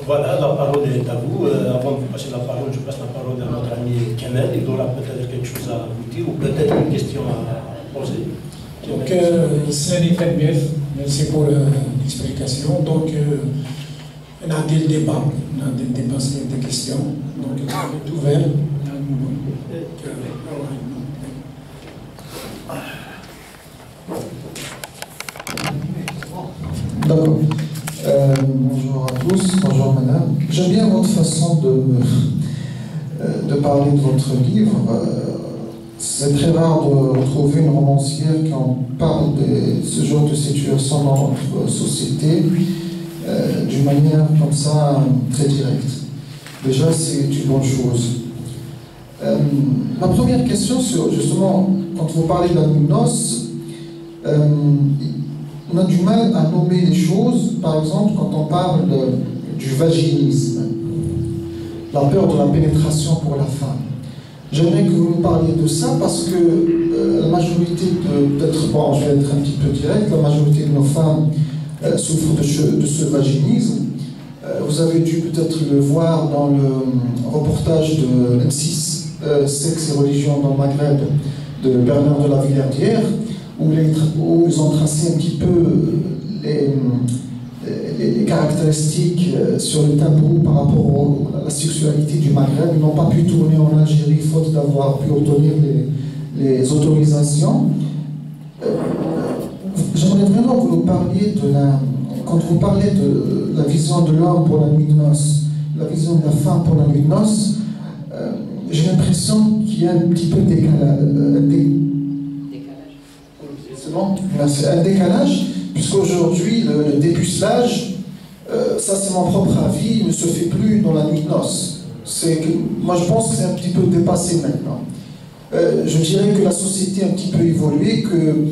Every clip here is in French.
Voilà, la parole est à vous. Avant de vous passer la parole, je passe la parole à notre ami Kamel. Il aura peut-être quelque chose à vous dire ou peut-être une question à poser. Donc, c'est bien, merci pour l'explication. Donc, on a des débats, on a des débats sur des questions. Donc, c'est ouvert. D'accord. Bonjour à tous, bonjour madame. J'aime bien votre façon de parler de votre livre. C'est très rare de trouver une romancière qui en parle de ce genre de situation dans notre société d'une manière comme ça très directe. Déjà, c'est une bonne chose. Ma première question sur, justement, quand vous parlez de la nuit de noces, on a du mal à nommer les choses, par exemple, quand on parle du vaginisme, la peur de la pénétration pour la femme. J'aimerais que vous nous parliez de ça parce que la majorité peut-être, bon, je vais être un petit peu direct, la majorité de nos femmes souffrent de ce vaginisme. Vous avez dû peut-être le voir dans le reportage de M6, Sexe et religion dans le Maghreb, de Bernard de la Villardière, où ils ont tracé un petit peu les caractéristiques sur le tabou par rapport à la sexualité du Maghreb. Ils n'ont pas pu tourner en Algérie faute d'avoir pu obtenir les autorisations. J'aimerais vraiment que vous nous parliez quand vous parlez de la vision de l'homme pour la nuit de noces, la vision de la femme pour la nuit de noces, j'ai l'impression qu'il y a un petit peu c'est un décalage, puisqu'aujourd'hui, le dépucelage, ça c'est mon propre avis, ne se fait plus dans la nuit de noces. Moi je pense que c'est un petit peu dépassé maintenant. Je dirais que la société a un petit peu évolué, que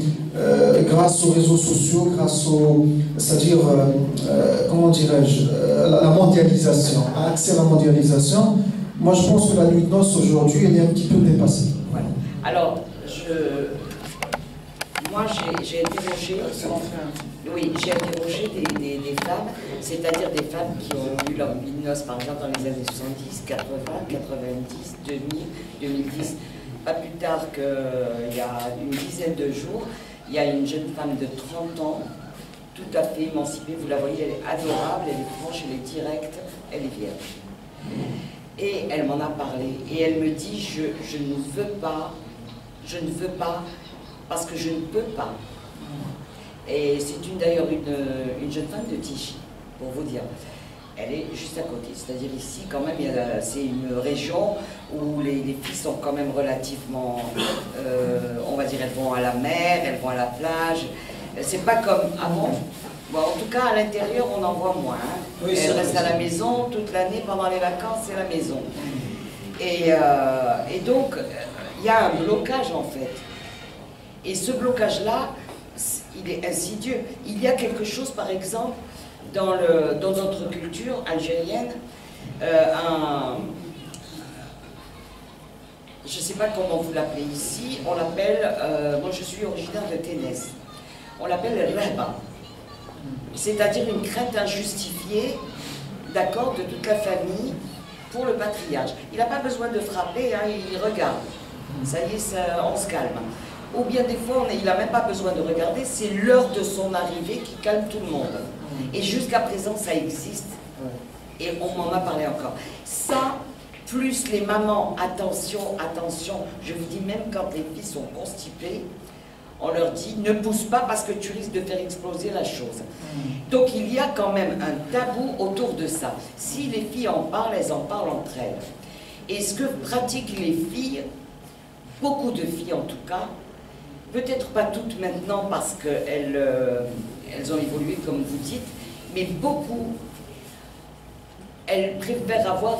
grâce aux réseaux sociaux, grâce c'est-à-dire, comment dirais-je, la mondialisation, l'accès à la mondialisation, moi je pense que la nuit de noces aujourd'hui, elle est un petit peu dépassée. Ouais. Alors, moi, j'ai interrogé, des femmes, c'est-à-dire des femmes qui ont eu leur nuit de noces, par exemple, dans les années 70, 80, 90, 2000, 2010. Pas plus tard qu'il y a une dizaine de jours, il y a une jeune femme de 30 ans, tout à fait émancipée, vous la voyez, elle est adorable, elle est franche, elle est directe, elle est vierge. Et elle m'en a parlé, et elle me dit, je ne veux pas, parce que je ne peux pas. Et c'est d'ailleurs une jeune femme de Tichy, pour vous dire. Elle est juste à côté, c'est-à-dire ici quand même, c'est une région où les filles sont quand même relativement, on va dire, elles vont à la mer, elles vont à la plage. C'est pas comme avant. Bon, en tout cas, à l'intérieur, on en voit moins. Hein. Oui, elles restent à la maison toute l'année, pendant les vacances, c'est la maison. Et donc, il y a un blocage en fait. Et ce blocage-là, il est insidieux. Il y a quelque chose, par exemple, dans notre culture algérienne, je ne sais pas comment vous l'appelez ici, on l'appelle, moi je suis originaire de Ténès, on l'appelle le rehba, c'est-à-dire une crainte injustifiée, d'accord, de toute la famille pour le patriarche. Il n'a pas besoin de frapper, hein, il regarde, ça y est, on se calme. Ou bien des fois, il n'a même pas besoin de regarder, c'est l'heure de son arrivée qui calme tout le monde. Et jusqu'à présent, ça existe. Et on m'en a parlé encore. Ça, plus les mamans, attention, attention, je vous dis même quand les filles sont constipées, on leur dit ne pousse pas parce que tu risques de faire exploser la chose. Donc il y a quand même un tabou autour de ça. Si les filles en parlent, elles en parlent entre elles. Et ce que pratiquent les filles, beaucoup de filles en tout cas, peut-être pas toutes maintenant parce qu'elles ont évolué comme vous dites, mais beaucoup, elles préfèrent avoir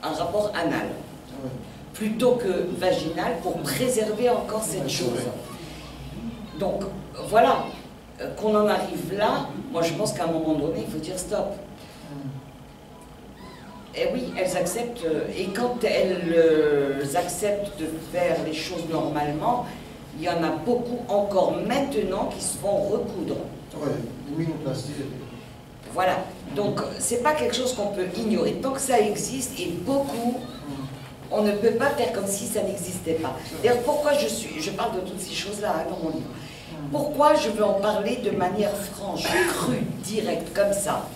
un rapport anal plutôt que vaginal pour préserver encore cette chose. Donc voilà, qu'on en arrive là, moi je pense qu'à un moment donné, il faut dire stop. Et oui, elles acceptent, et quand elles acceptent de faire les choses normalement, il y en a beaucoup encore maintenant qui se font recoudre. Oui, minoplastie. Voilà. Donc, c'est pas quelque chose qu'on peut ignorer. Tant que ça existe, et beaucoup, on ne peut pas faire comme si ça n'existait pas. D'ailleurs, pourquoi je parle de toutes ces choses-là dans mon livre. Pourquoi je veux en parler de manière franche, crue, directe, comme ça?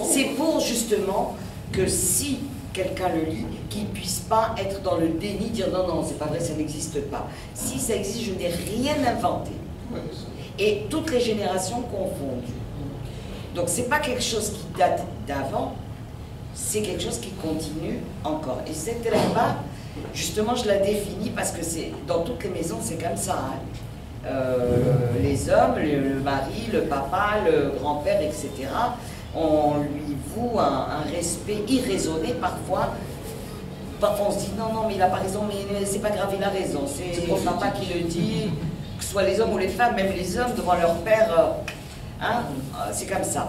C'est pour justement que si quelqu'un le lit, qu'il ne puisse pas être dans le déni, dire non, non, c'est pas vrai, ça n'existe pas. Si ça existe, je n'ai rien inventé. Et toutes les générations confondues. Donc c'est pas quelque chose qui date d'avant, c'est quelque chose qui continue encore. Et cette reba, justement, je la définis parce que c'est dans toutes les maisons, c'est comme ça. Hein. Les hommes, le mari, le papa, le grand-père, etc., on lui voue un respect irraisonné parfois. Parfois on se dit non, non, mais il n'a pas raison, mais c'est pas grave, il a raison. C'est le papa qui le dit, que ce soit les hommes ou les femmes, même les hommes devant leur père, hein, c'est comme ça.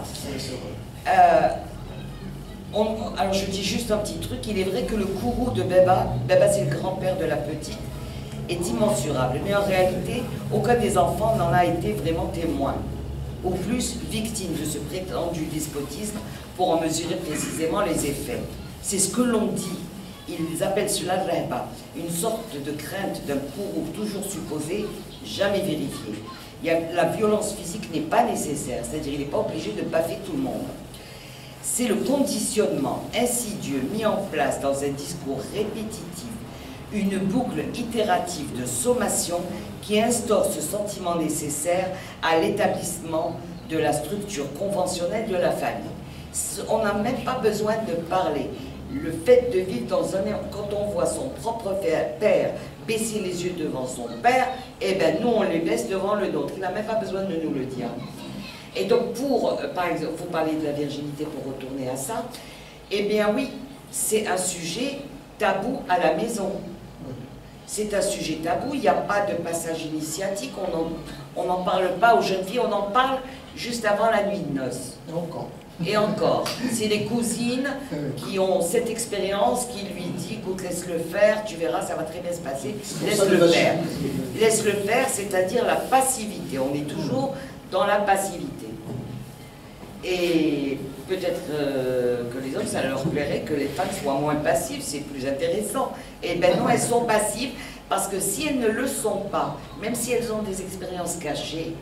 Alors je dis juste un petit truc, il est vrai que le courroux de Beba c'est le grand-père de la petite, est immensurable. Mais en réalité, aucun des enfants n'en a été vraiment témoin, ou plus victime de ce prétendu despotisme pour en mesurer précisément les effets. C'est ce que l'on dit. Ils appellent cela reba, une sorte de crainte d'un courroux toujours supposé, jamais vérifié. La violence physique n'est pas nécessaire, c'est-à-dire il n'est pas obligé de baffer tout le monde. C'est le conditionnement insidieux mis en place dans un discours répétitif, une boucle itérative de sommation qui instaure ce sentiment nécessaire à l'établissement de la structure conventionnelle de la famille. On n'a même pas besoin de parler. Le fait de vivre dans un... Quand on voit son propre père baisser les yeux devant son père, eh bien nous on les baisse devant le nôtre. Il n'a même pas besoin de nous le dire. Et donc par exemple, vous parlez de la virginité pour retourner à ça, eh bien oui, c'est un sujet tabou à la maison. C'est un sujet tabou, il n'y a pas de passage initiatique, on n'en parle pas aux jeunes filles, on en parle juste avant la nuit de noces. Et encore, c'est les cousines qui ont cette expérience qui lui dit, écoute, laisse-le faire, tu verras, ça va très bien se passer, laisse-le faire. Laisse-le faire, c'est-à-dire la passivité, on est toujours dans la passivité. Et peut-être que les hommes, ça leur plairait que les femmes soient moins passives, c'est plus intéressant. Et bien non, elles sont passives, parce que si elles ne le sont pas, même si elles ont des expériences cachées,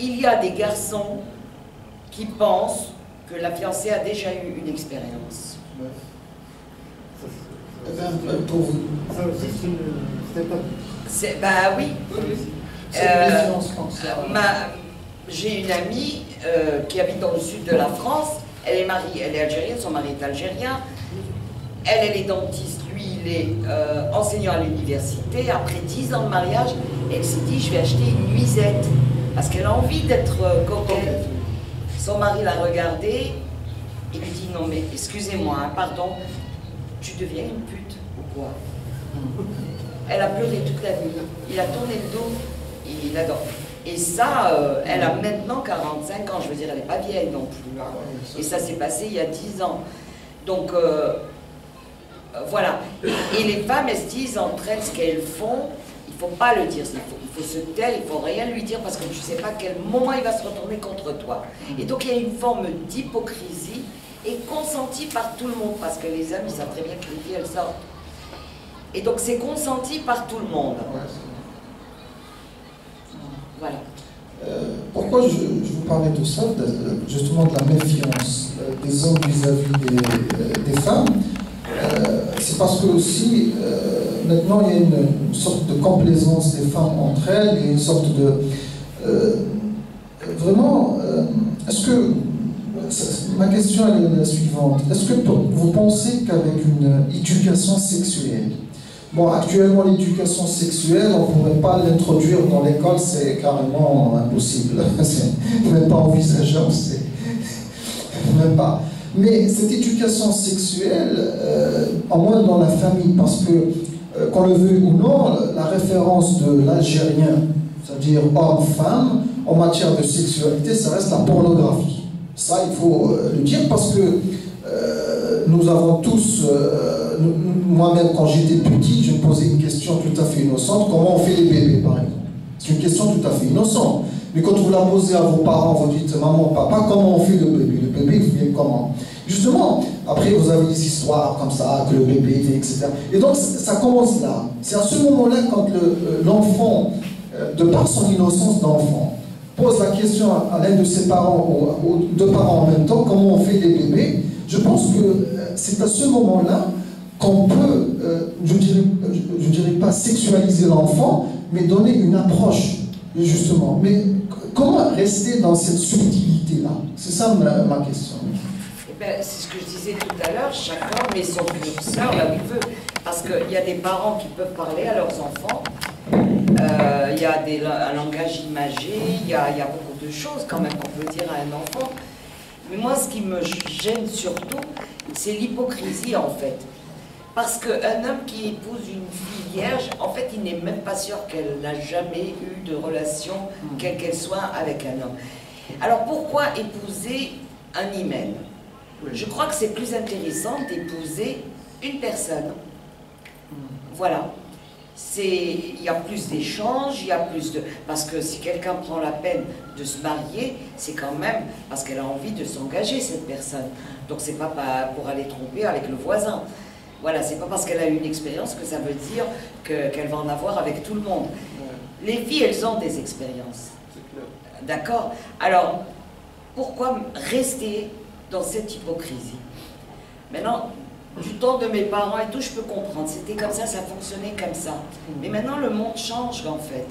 il y a des garçons qui pensent que la fiancée a déjà eu une expérience. Pour vous. Ben oui. J'ai une amie qui habite dans le sud de la France, elle est mariée, elle est algérienne, son mari est algérien, elle est dentiste, lui il est enseignant à l'université. Après 10 ans de mariage, elle s'est dit je vais acheter une nuisette, parce qu'elle a envie d'être coquette. Son mari l'a regardée, il lui dit non mais excusez-moi, hein, pardon, tu deviens une pute ou quoi? Elle a pleuré toute la nuit, il a tourné le dos, il adore. Et ça, elle a maintenant 45 ans, je veux dire, elle n'est pas vieille non plus. Hein. Et ça s'est passé il y a 10 ans. Donc, voilà. Et les femmes, elles se disent entre elles ce qu'elles font, il ne faut pas le dire, il faut se taire, il ne faut rien lui dire parce que tu ne sais pas à quel moment il va se retourner contre toi. Et donc, il y a une forme d'hypocrisie et consentie par tout le monde parce que les hommes, ils savent très bien que les filles, elles sortent. Et donc, c'est consenti par tout le monde. Voilà. Pourquoi je vous parlais de ça, justement de la méfiance des hommes vis-à-vis des femmes, c'est parce que aussi, maintenant il y a une sorte de complaisance des femmes entre elles, il y a une sorte de... vraiment, est-ce que... Ma question est la suivante, est-ce que vous pensez qu'avec une éducation sexuelle, bon, actuellement, l'éducation sexuelle, on ne pourrait pas l'introduire dans l'école, c'est carrément impossible. C'est même pas envisageable, c'est même pas. Mais cette éducation sexuelle, en moins dans la famille, parce que, qu'on le veuille ou non, la référence de l'Algérien, c'est-à-dire homme-femme, en matière de sexualité, ça reste la pornographie. Ça, il faut le dire parce que nous avons tous... moi-même, quand j'étais petit, je me posais une question tout à fait innocente. Comment on fait les bébés, par exemple? C'est une question tout à fait innocente. Mais quand vous la posez à vos parents, vous dites, maman, papa, comment on fait le bébé? Le bébé, il vient comment? Justement, après, vous avez des histoires comme ça, que le bébé, etc. Et donc, ça commence là. C'est à ce moment-là, quand l'enfant, de par son innocence d'enfant, pose la question à l'un de ses parents ou aux deux parents en même temps, comment on fait des bébés, je pense que c'est à ce moment-là qu'on peut, je dirais pas sexualiser l'enfant, mais donner une approche, justement. Mais comment rester dans cette subtilité-là? C'est ça ma question. C'est ce que je disais tout à l'heure, chacun met son curseur là où il veut. Parce qu'il y a des parents qui peuvent parler à leurs enfants, il y a un langage imagé, il y a beaucoup de choses quand même qu'on peut dire à un enfant. Mais moi, ce qui me gêne surtout, c'est l'hypocrisie en fait. Parce qu'un homme qui épouse une fille vierge, en fait, il n'est même pas sûr qu'elle n'a jamais eu de relation, quelle qu'elle soit, avec un homme. Alors pourquoi épouser un hymen? Je crois que c'est plus intéressant d'épouser une personne. Voilà. Il y a plus d'échanges, il y a plus de... Parce que si quelqu'un prend la peine de se marier, c'est quand même parce qu'elle a envie de s'engager, cette personne. Donc c'est pas pour aller tromper avec le voisin. Voilà, c'est pas parce qu'elle a eu une expérience que ça veut dire qu'elle va en avoir avec tout le monde. Les filles, elles ont des expériences. D'accord? Alors, pourquoi rester dans cette hypocrisie? Maintenant, du temps de mes parents et tout, je peux comprendre. C'était comme ça fonctionnait comme ça. Mais maintenant, le monde change en fait.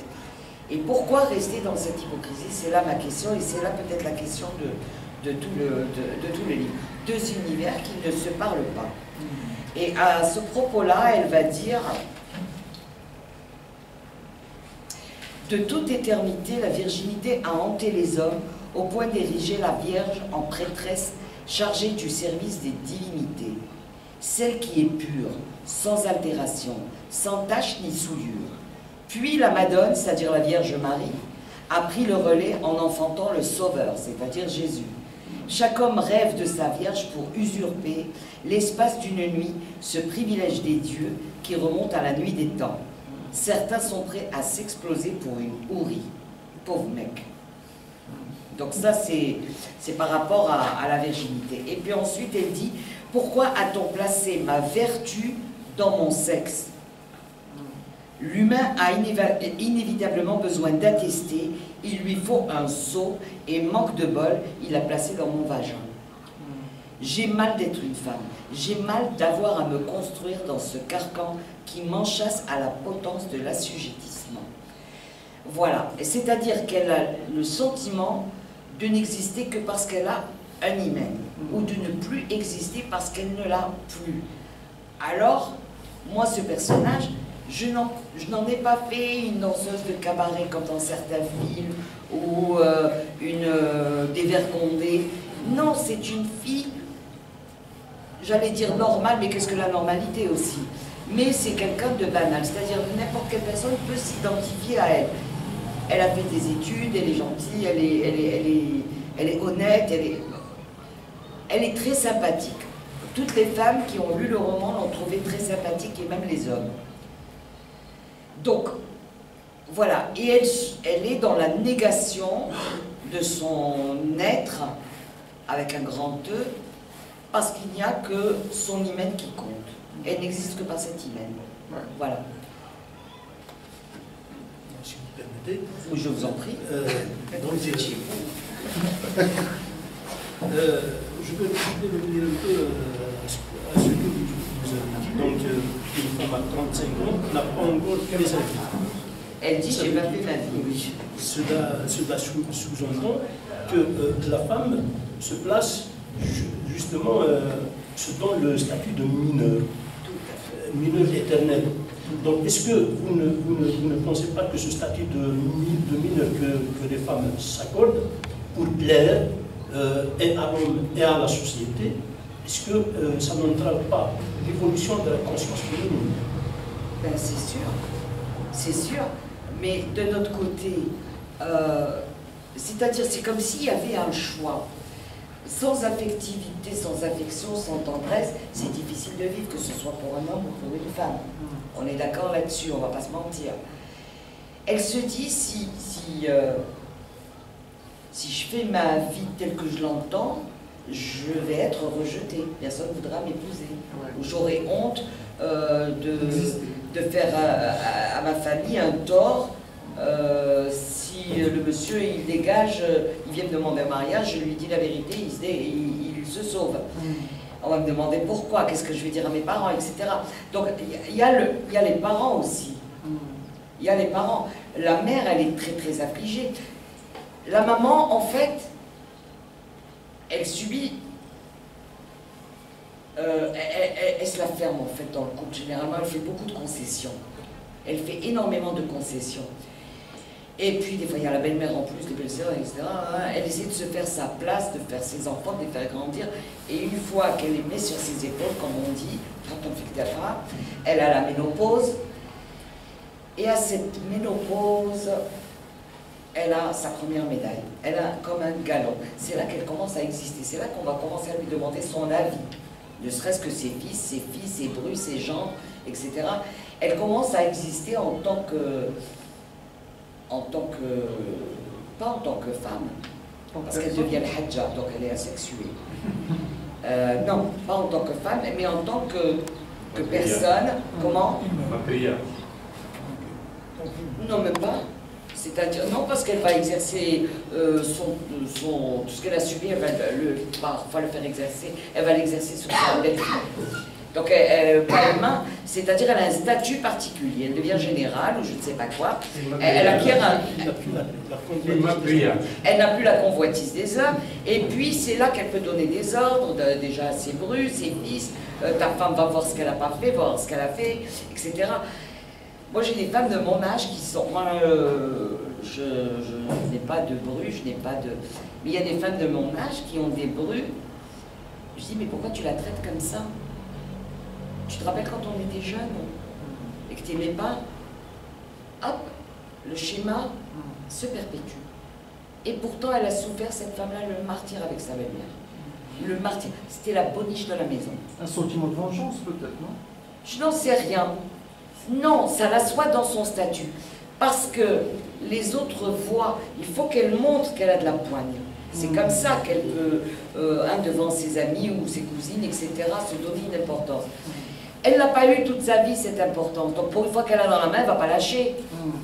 Et pourquoi rester dans cette hypocrisie? C'est là ma question, et c'est là peut-être la question de tout le livre. Deux univers qui ne se parlent pas. Et à ce propos-là, elle va dire: de toute éternité, la virginité a hanté les hommes au point d'ériger la Vierge en prêtresse chargée du service des divinités. Celle qui est pure, sans altération, sans tache ni souillure. Puis la Madone, c'est-à-dire la Vierge Marie, a pris le relais en enfantant le Sauveur, c'est-à-dire Jésus. Chaque homme rêve de sa Vierge pour usurper l'espace d'une nuit, ce privilège des dieux qui remonte à la nuit des temps. Certains sont prêts à s'exploser pour une hourie. Pauvre mec. Donc ça, c'est par rapport à la virginité. Et puis ensuite, elle dit: pourquoi a-t-on placé ma vertu dans mon sexe? L'humain a inévitablement besoin d'attester, il lui faut un sceau, et manque de bol, il l'a placé dans mon vagin. J'ai mal d'être une femme, j'ai mal d'avoir à me construire dans ce carcan qui m'enchasse à la potence de l'assujettissement. Voilà, c'est-à-dire qu'elle a le sentiment de n'exister que parce qu'elle a un hymen, ou de ne plus exister parce qu'elle ne l'a plus. Alors, moi, ce personnage, je n'en ai pas fait une danseuse de cabaret comme dans certains films, ou des Vergondés. Non, c'est une fille, j'allais dire normale, mais qu'est-ce que la normalité aussi? Mais c'est quelqu'un de banal, c'est-à-dire n'importe quelle personne peut s'identifier à elle. Elle a fait des études, elle est gentille, elle est honnête, elle est très sympathique. Toutes les femmes qui ont lu le roman l'ont trouvée très sympathique, et même les hommes. Donc, voilà. Et elle est dans la négation de son être, avec un grand E, parce qu'il n'y a que son hymen qui compte. Elle n'existe que par cet hymen. Voilà. Si vous permettez. Oui, je vous en prie. Donc, je peux revenir un peu à ce que vous avez dit. Donc, une femme à 35 ans n'a pas encore qu'elle est sa vie. Elle dit: j'ai pas fait ma vie. Oui. Cela sous-entend que la femme se place justement dans le statut de mineur, mineur éternel. Donc, est-ce que vous ne pensez pas que ce statut de mineur que les femmes s'accordent pour plaire et à l'homme et à la société, est-ce que ça n'entrave pas l'évolution de la conscience féminine? Ben, c'est sûr, mais de notre côté, c'est-à-dire c'est comme s'il y avait un choix. Sans affectivité, sans affection, sans tendresse, c'est difficile de vivre, que ce soit pour un homme ou pour une femme. On est d'accord là-dessus, on ne va pas se mentir. Elle se dit, si Si je fais ma vie telle que je l'entends, je vais être rejetée. Personne ne voudra m'épouser. Ou j'aurai honte de faire à ma famille un tort. Si le monsieur il dégage, il vient me demander un mariage, je lui dis la vérité, il se sauve. On va me demander pourquoi, qu'est-ce que je vais dire à mes parents, etc. Donc il y a les parents aussi. Il y a les parents. La mère, elle est très très affligée. La maman, en fait, elle subit, elle se la ferme en fait dans le couple. Généralement, elle fait beaucoup de concessions. Elle fait énormément de concessions. Et puis, des fois, il y a la belle-mère en plus, les belles-sœurs, etc. Elle essaie de se faire sa place, de faire ses enfants, de les faire grandir. Et une fois qu'elle les met sur ses épaules, comme on dit, quand on fait que d'affaires, elle a la ménopause. Et à cette ménopause, elle a sa première médaille. Elle a comme un galon. C'est là qu'elle commence à exister. C'est là qu'on va commencer à lui demander son avis. Ne serait-ce que ses fils, ses brus, ses gendres, etc. Elle commence à exister en tant que pas en tant que femme, parce qu'elle devient le hajja, donc elle est asexuée. Non, pas en tant que femme, mais en tant que personne. Comment? Non, même pas. C'est-à-dire, non, parce qu'elle va exercer tout ce qu'elle a subi, elle va parfois le faire exercer, elle va l'exercer sur sa belle. Donc, pas humain, c'est-à-dire elle a un statut particulier, elle devient générale ou je ne sais pas quoi. Elle acquiert un... Elle n'a plus la convoitise des hommes, et puis c'est là qu'elle peut donner des ordres, déjà à ses brus, ses fils, ta femme va voir ce qu'elle n'a pas fait, voir ce qu'elle a fait, etc. Moi j'ai des femmes de mon âge qui sont... Moi, je n'ai pas de brus, je n'ai pas de... Mais il y a des femmes de mon âge qui ont des brus. Je dis, mais pourquoi tu la traites comme ça? Tu te rappelles quand on était jeune et que tu n'aimais pas? Hop, le schéma se perpétue. Et pourtant, elle a souffert, cette femme-là, le martyr avec sa belle-mère. Le martyr, c'était la boniche de la maison. Un sentiment de vengeance, peut-être, non? Je n'en sais rien. Non, ça l'assoit dans son statut. Parce que les autres voient, il faut qu'elle montre qu'elle a de la poigne. C'est comme ça qu'elle peut, devant ses amis ou ses cousines, etc., se donner une importance. Elle n'a pas eu toute sa vie cette importance. Donc pour une fois qu'elle a dans la main, elle ne va pas lâcher.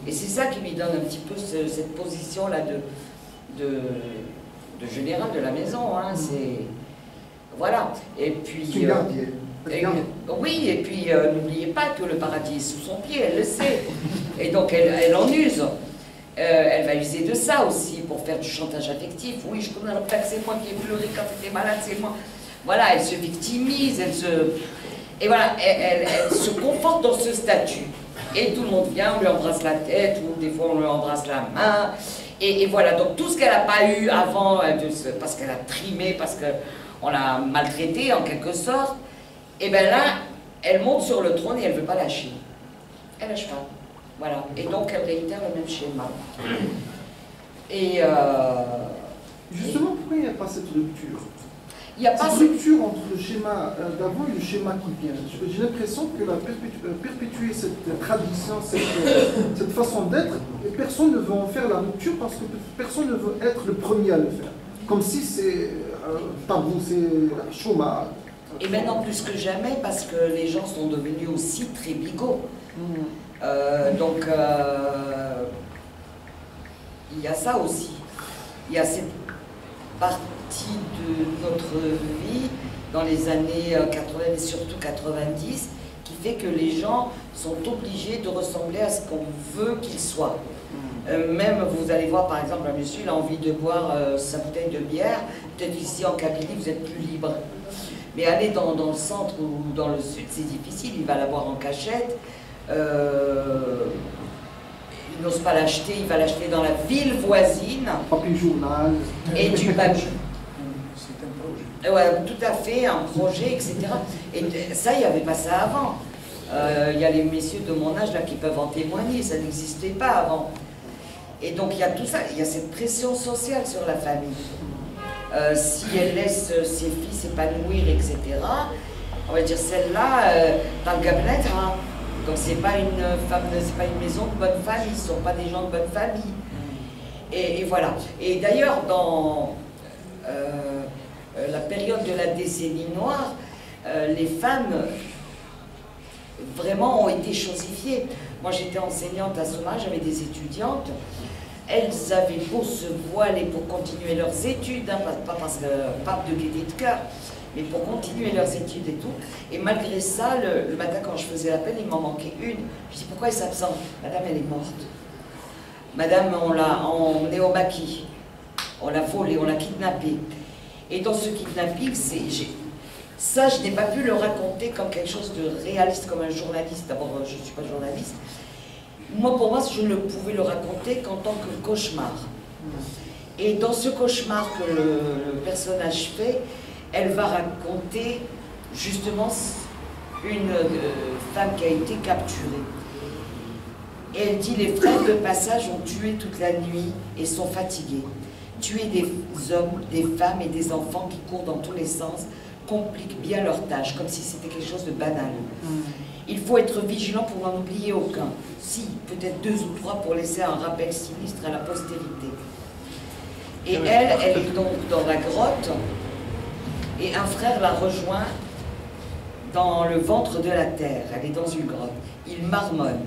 Et c'est ça qui lui donne un petit peu cette position-là de général de la maison. Hein. Voilà. Et puis... oui, et puis n'oubliez pas que le paradis est sous son pied, elle le sait. Et donc elle en use. Elle va user de ça aussi pour faire du chantage affectif. Oui, je connais pas que c'est moi qui ai pleuré quand tu étais malade, c'est moi. Voilà, elle se victimise, et voilà, elle se conforte dans ce statut. Et tout le monde vient, on lui embrasse la tête, ou des fois on lui embrasse la main. Et voilà, donc tout ce qu'elle n'a pas eu avant, parce qu'elle a trimé, parce qu'on l'a maltraitée en quelque sorte, et bien là, elle monte sur le trône et elle ne veut pas lâcher. Elle lâche pas. Voilà. Et donc elle réitère le même schéma. Et justement, pourquoi il n'y a pas cette rupture? Il n'y a pas cette rupture entre le schéma d'avant et le schéma qui vient. J'ai l'impression que perpétuer cette tradition, cette façon d'être, personne ne veut en faire la rupture parce que personne ne veut être le premier à le faire. Comme si c'est tabou, c'est chômage. Et maintenant plus que jamais, parce que les gens sont devenus aussi très bigots. Donc, il y a ça aussi. Il y a cette partie de notre vie dans les années 80 et surtout 90 qui fait que les gens sont obligés de ressembler à ce qu'on veut qu'ils soient. Même, vous allez voir par exemple un monsieur, il a envie de boire sa bouteille de bière, peut-être ici en Kabylie vous êtes plus libre. Mais aller dans le centre ou dans le sud, c'est difficile, il va la boire en cachette. Il n'ose pas l'acheter, il va l'acheter dans la ville voisine. Papier journal. Et du papier. C'est un projet. Ouais, tout à fait, un projet, etc. Et ça, il n'y avait pas ça avant. Il y a les messieurs de mon âge là qui peuvent en témoigner, ça n'existait pas avant. Et donc il y a tout ça, il y a cette pression sociale sur la famille. Si elle laisse ses fils s'épanouir, etc., on va dire celle-là, dans le gabinet, hein. Donc c'est pas une femme, c'est pas une maison de bonne famille, ce ne sont pas des gens de bonne famille. Et voilà. Et d'ailleurs, dans la période de la décennie noire, les femmes vraiment ont été chosifiées. Moi, j'étais enseignante à Soma, j'avais des étudiantes. Elles avaient beau se voiler pour continuer leurs études, hein, pas parce que pas de gaieté de cœur, mais pour continuer leurs études et tout. Et malgré ça, le matin quand je faisais l'appel, il m'en manquait une. Je dis pourquoi elle s'absente? Madame, elle est morte. Madame, on l'a emmenée au maquis. On l'a volée, on l'a kidnappée. Et dans ce kidnapping, ça, je n'ai pas pu le raconter comme quelque chose de réaliste, comme un journaliste. D'abord, je ne suis pas journaliste. Moi, pour moi, je ne pouvais le raconter qu'en tant que cauchemar. Et dans ce cauchemar que le personnage fait, elle va raconter justement une femme qui a été capturée. Et elle dit, les frères de passage ont tué toute la nuit et sont fatigués. Tuer des hommes, des femmes et des enfants qui courent dans tous les sens complique bien leur tâche, comme si c'était quelque chose de banal. Il faut être vigilant pour n'en oublier aucun. Si, peut-être 2 ou 3 pour laisser un rappel sinistre à la postérité. Et elle est donc dans la grotte, et un frère la rejoint dans le ventre de la terre. Elle est dans une grotte. Il marmonne,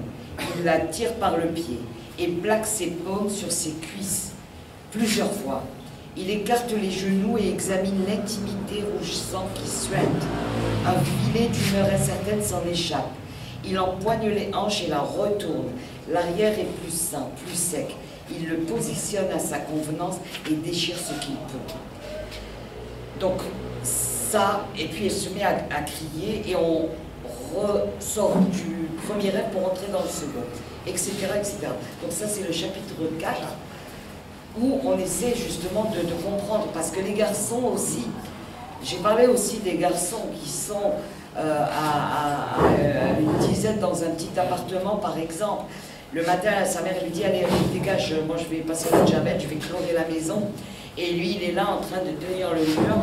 il la tire par le pied, et plaque ses paumes sur ses cuisses plusieurs fois. Il écarte les genoux et examine l'intimité rougissante qui suinte. Un filet d'humeur incertaine s'en échappe. Il empoigne les hanches et la retourne. L'arrière est plus sain, plus sec. Il le positionne à sa convenance et déchire ce qu'il peut. Donc ça, et puis elle se met à crier et on ressort du premier rêve pour entrer dans le second, etc. etc. Donc ça c'est le chapitre 4. Où on essaie justement de comprendre, parce que les garçons aussi, j'ai parlé aussi des garçons qui sont à une dizaine dans un petit appartement par exemple. Le matin, sa mère lui dit, allez, dégage, moi je vais passer le jamel, je vais clorer la maison. Et lui, il est là en train de tenir le mur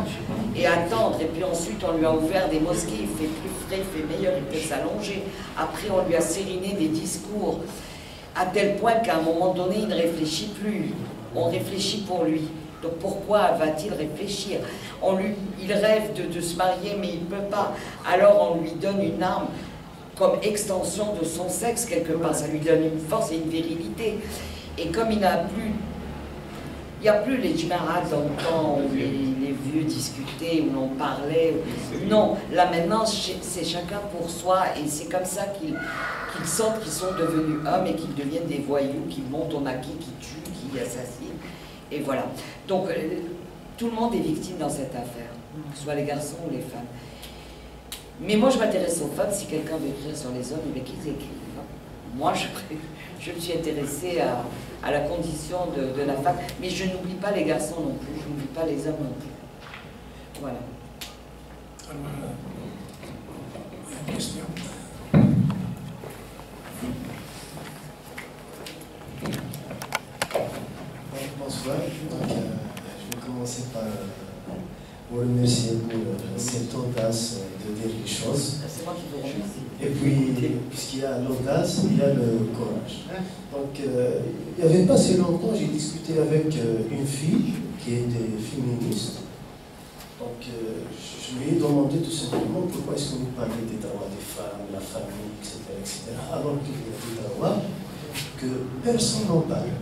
et attendre. Et puis ensuite, on lui a ouvert des mosquées, il fait plus frais, il fait meilleur, il peut s'allonger. Après, on lui a sériné des discours, à tel point qu'à un moment donné, il ne réfléchit plus. On réfléchit pour lui. Donc pourquoi va-t-il réfléchir? Il rêve de se marier, mais il ne peut pas. Alors on lui donne une arme comme extension de son sexe quelque part. Ça lui donne une force et une virilité. Et comme il n'a plus... Il n'y a plus les jmarades dans le temps où les vieux discutaient, où l'on parlait. Non, là maintenant, c'est chacun pour soi. Et c'est comme ça qu'ils sentent qu'ils sont devenus hommes et qu'ils deviennent des voyous, qui montent au maquis, qui tuent, qui assassinent. Et voilà. Donc, tout le monde est victime dans cette affaire, que ce soit les garçons ou les femmes. Mais moi, je m'intéresse aux femmes. Si quelqu'un veut écrire sur les hommes, qu'ils écrivent. Moi, je me suis intéressée à la condition de la femme. Mais je n'oublie pas les garçons non plus. Je n'oublie pas les hommes non plus. Voilà. Alors, une question. Bonsoir. Donc, je vais commencer par vous remercier pour cette audace de dire les choses. C'est moi qui vous remercie. Et puis, puisqu'il y a l'audace, il y a le courage. Donc, il n'y avait pas si longtemps, j'ai discuté avec une fille qui était féministe. Donc, je lui ai demandé tout simplement pourquoi est-ce que vous parlez des droits des femmes, la famille, etc. Alors qu'il y a des droits que personne n'en parle.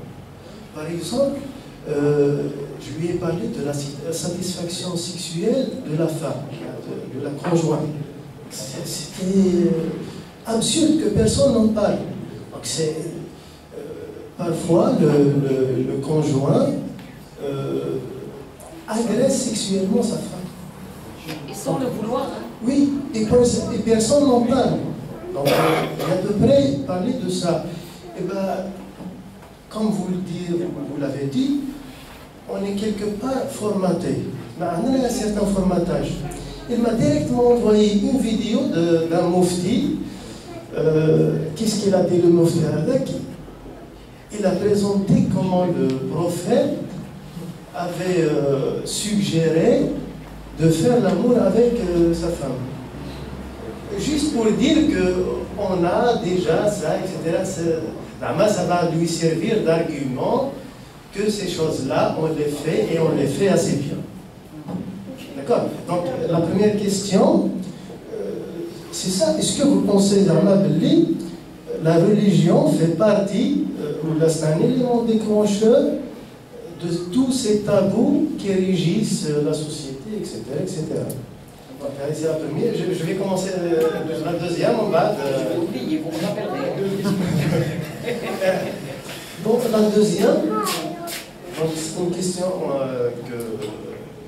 Par exemple, je lui ai parlé de la satisfaction sexuelle de la femme, de la conjointe. C'était absurde que personne n'en parle. Donc parfois, le conjoint agresse sexuellement sa femme. Et sans le vouloir. Hein. Oui, et personne n'en parle. Donc, il y a à peu près parler de ça. Et bien, comme vous l'avez dit, on est quelque part formaté. Mais on a un certain formatage. Il m'a directement envoyé une vidéo d'un mufti. Qu'est-ce qu'il a dit le mufti Haradek? Il a présenté comment le prophète avait suggéré de faire l'amour avec sa femme. Juste pour dire qu'on a déjà ça, etc. Ça va lui servir d'argument que ces choses-là, on les fait et on les fait assez bien. D'accord? Donc, la première question, c'est ça. Est-ce que vous pensez, la religion fait partie, ou c'est un élément déclencheur de tous ces tabous qui régissent la société, etc. etc. Donc, c'est la première. Je vais commencer la deuxième, on va. Je vais oublier, vous me rappellerez. Donc, la deuxième, c'est une question que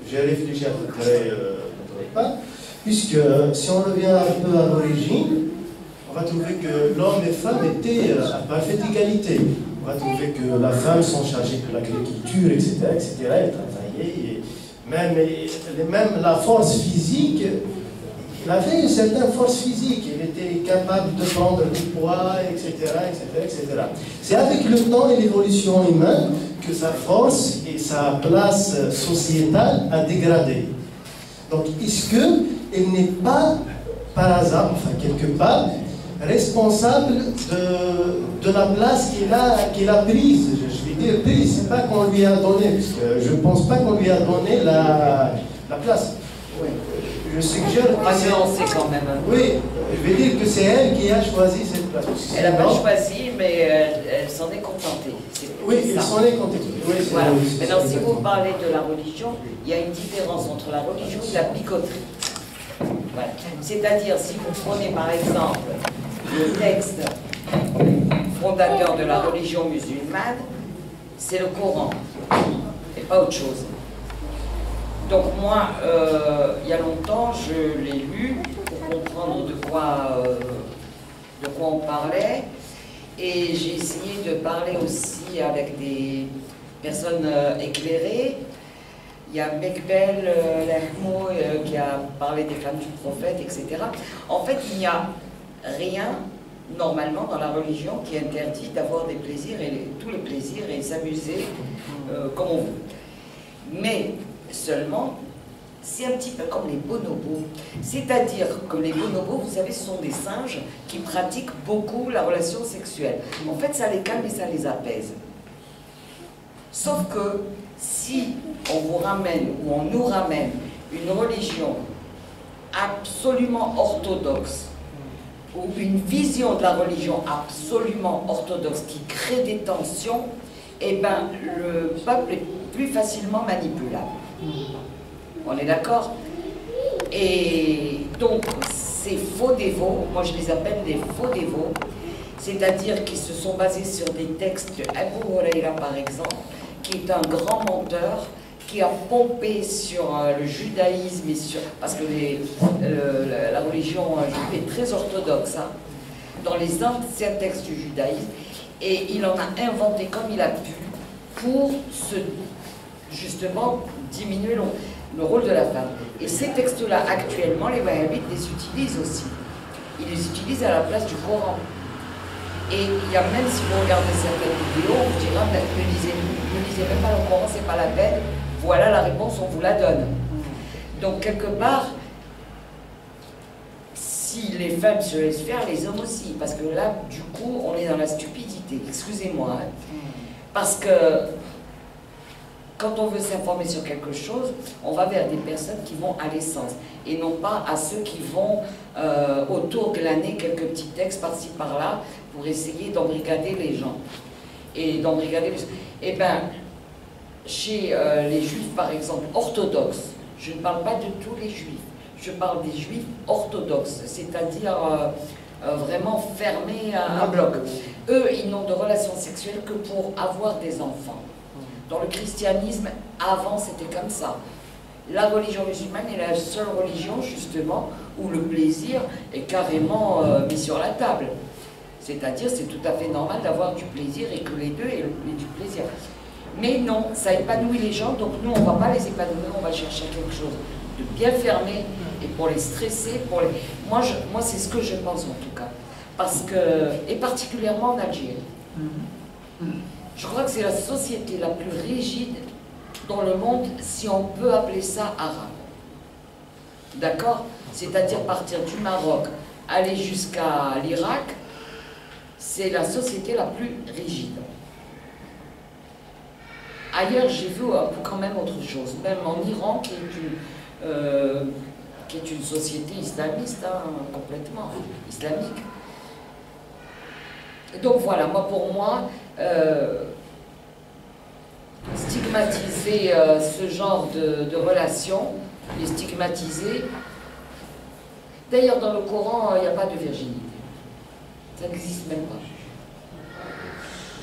j'ai réfléchi à peu près, puisque si on revient un peu à l'origine, on va trouver que l'homme et femme étaient à parfaite égalité. On va trouver que la femme s'en chargeait de l'agriculture, etc., etc. Elle travaillait, et même la force physique, il avait une certaine force physique, il était capable de prendre du poids, etc., etc., etc. C'est avec le temps et l'évolution humaine que sa force et sa place sociétale a dégradé. Donc, est-ce qu'elle n'est pas, par hasard, enfin quelque part, responsable de la place qu'il a prise? Je vais dire prise, c'est pas qu'on lui a donné, parce que je ne pense pas qu'on lui a donné la place. Oui. Je suggère on va nuancer quand même. Oui, je vais dire que c'est elle qui a choisi cette place. Elle n'a pas choisi, mais elle s'en est contentée. Oui, elle s'en est contentée. Oui, voilà. Maintenant, si vous parlez de la religion, il y a une différence entre la religion et la bigoterie. Voilà. C'est-à-dire, si vous prenez par exemple le texte fondateur de la religion musulmane, c'est le Coran, et pas autre chose. Donc moi, il y a longtemps, je l'ai lu pour comprendre de quoi on parlait, et j'ai essayé de parler aussi avec des personnes éclairées. Il y a Mekbel Lehmo qui a parlé des femmes du prophète, etc. En fait, il n'y a rien, normalement, dans la religion qui interdit d'avoir des plaisirs, et tous les plaisirs, et s'amuser comme on veut. Mais seulement, c'est un petit peu comme les bonobos. C'est-à-dire que les bonobos, vous savez, ce sont des singes qui pratiquent beaucoup la relation sexuelle. En fait, ça les calme et ça les apaise. Sauf que si on vous ramène, ou on nous ramène, une religion absolument orthodoxe, ou une vision de la religion absolument orthodoxe qui crée des tensions, eh bien, le peuple est plus facilement manipulable. On est d'accord? Et donc, ces faux dévots, moi je les appelle des faux dévots, c'est-à-dire qui se sont basés sur des textes de Abu Huraira par exemple, qui est un grand menteur, qui a pompé sur le judaïsme et sur... Parce que la religion juive est très orthodoxe, hein, dans les anciens textes du judaïsme, et il en a inventé comme il a pu pour justement diminuer le rôle de la femme. Et ces textes-là, actuellement, les wahhabites les utilisent aussi. Ils les utilisent à la place du Coran. Et il y a même, si vous regardez certaines vidéos, on vous dira, ne lisez même pas le Coran, c'est pas la peine. Voilà la réponse, on vous la donne. Donc, quelque part, si les femmes se laissent faire, les hommes aussi. Parce que là, du coup, on est dans la stupidité. Excusez-moi. Hein. Parce que quand on veut s'informer sur quelque chose, on va vers des personnes qui vont à l'essence. Et non pas à ceux qui vont autour glaner quelques petits textes par-ci par-là pour essayer d'embrigader les gens. Et d'embrigader les... Eh bien, chez les juifs, par exemple, orthodoxes, je ne parle pas de tous les juifs, je parle des juifs orthodoxes, c'est-à-dire vraiment fermés à un bloc. Eux, ils n'ont de relations sexuelles que pour avoir des enfants. Dans le christianisme, avant, c'était comme ça. La religion musulmane est la seule religion, justement, où le plaisir est carrément mis sur la table. C'est-à-dire, c'est tout à fait normal d'avoir du plaisir et que les deux aient du plaisir. Mais non, ça épanouit les gens, donc nous, on ne va pas les épanouir, on va chercher quelque chose de bien fermé, et pour les stresser, Moi, c'est ce que je pense, en tout cas. Parce que, et particulièrement en Algérie. Je crois que c'est la société la plus rigide dans le monde, si on peut appeler ça arabe. D'accord? C'est-à-dire partir du Maroc, aller jusqu'à l'Irak, c'est la société la plus rigide. Ailleurs, j'ai vu quand même autre chose. Même en Iran, qui est une société islamiste, hein, complètement islamique. Donc voilà, pour moi, stigmatiser ce genre de relations, les stigmatiser. D'ailleurs, dans le Coran, il n'y a pas de virginité. Ça n'existe même pas.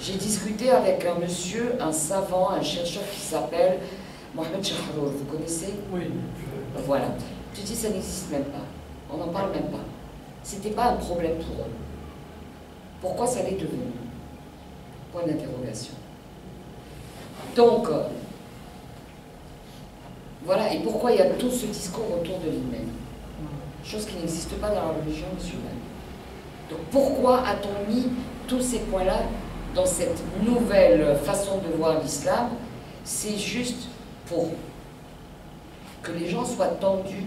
J'ai discuté avec un monsieur, un savant, un chercheur qui s'appelle Mohamed Chahrour. Vous connaissez? Oui. Voilà. Tu dis, ça n'existe même pas. On n'en parle même pas. C'était pas un problème pour eux. Pourquoi ça l'est devenu? Point d'interrogation. Donc, voilà. Et pourquoi il y a tout ce discours autour de l'hymen? Chose qui n'existe pas dans la religion musulmane. Donc, pourquoi a-t-on mis tous ces points-là dans cette nouvelle façon de voir l'islam? C'est juste pour que les gens soient tendus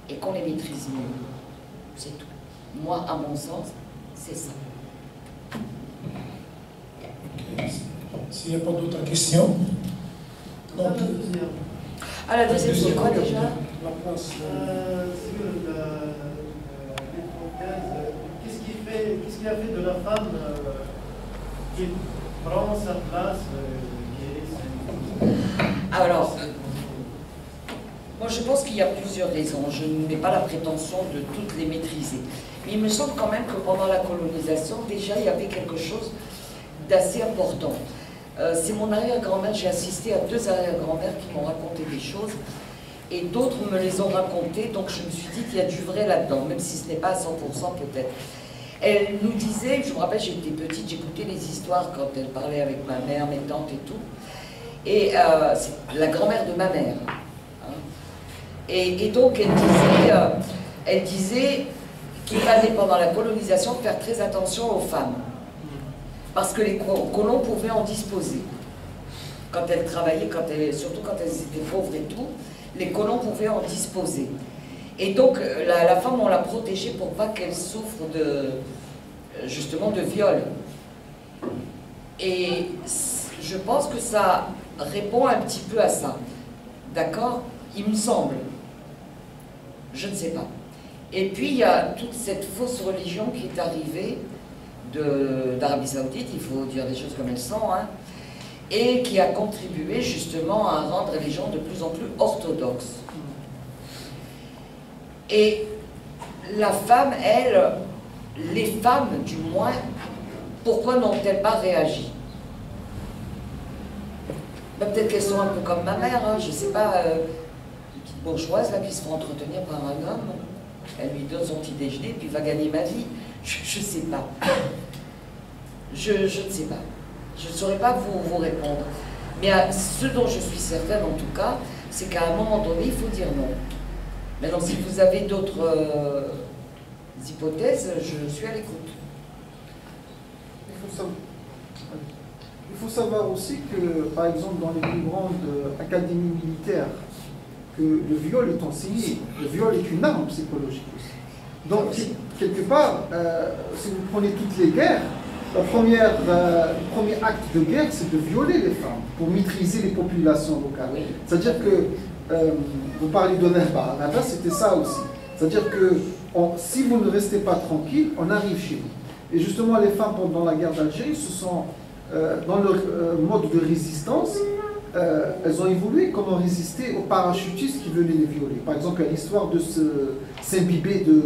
et qu'on les maîtrise mieux. C'est tout. Moi, à mon sens, c'est ça. S'il n'y a pas d'autres questions. Donc, Ah, la deuxième, c'est quoi déjà? La place. Sur l'hypothèse, qu'est-ce qui a fait de la femme qui prend sa place Alors, moi je pense qu'il y a plusieurs raisons. Je n'ai pas la prétention de toutes les maîtriser. Mais il me semble quand même que pendant la colonisation, déjà il y avait quelque chose d'assez important. C'est mon arrière-grand-mère, j'ai assisté à 2 arrière-grand-mères qui m'ont raconté des choses et d'autres me les ont racontées, donc je me suis dit qu'il y a du vrai là-dedans, même si ce n'est pas à 100% peut-être. Elle nous disait, je me rappelle, j'étais petite, j'écoutais les histoires quand elle parlait avec ma mère, mes tantes et tout, et c'est la grand-mère de ma mère. Hein. Et donc elle disait qu'il fallait pendant la colonisation faire très attention aux femmes. Parce que les colons pouvaient en disposer. Quand elles travaillaient, surtout quand elles étaient pauvres et tout, les colons pouvaient en disposer. Et donc, la femme, on l'a protégée pour pas qu'elle souffre justement de viol. Et je pense que ça répond un petit peu à ça. D'accord? Il me semble. Je ne sais pas. Et puis, il y a toute cette fausse religion qui est arrivée d'Arabie Saoudite, il faut dire des choses comme elles sont, hein, et qui a contribué justement à rendre les gens de plus en plus orthodoxes. Et la femme, elle, les femmes du moins, pourquoi n'ont-elles pas réagi? Ben, peut-être qu'elles sont un peu comme ma mère, hein, je ne sais pas, une petite bourgeoise là, qui se fera entretenir par un homme, elle lui donne son petit déjeuner, puis va gagner ma vie. Je ne sais pas. Je ne sais pas. Je ne saurais pas vous répondre. Mais ce dont je suis certaine, en tout cas, c'est qu'à un moment donné, il faut dire non. Maintenant, si vous avez d'autres hypothèses, je suis à l'écoute. Il faut savoir aussi que, par exemple, dans les plus grandes académies militaires, que le viol est enseigné. Le viol est une arme psychologique aussi. Donc, quelque part, si vous prenez toutes les guerres, le premier acte de guerre, c'est de violer les femmes pour maîtriser les populations locales. C'est-à-dire que, vous parlez de Nahba, Nahba c'était ça aussi. C'est-à-dire que si vous ne restez pas tranquille, on arrive chez vous. Et justement, les femmes pendant la guerre d'Algérie, se sont, dans leur mode de résistance, elles ont évolué comment résister aux parachutistes qui venaient les violer. Par exemple, il y a l'histoire de s'imbiber de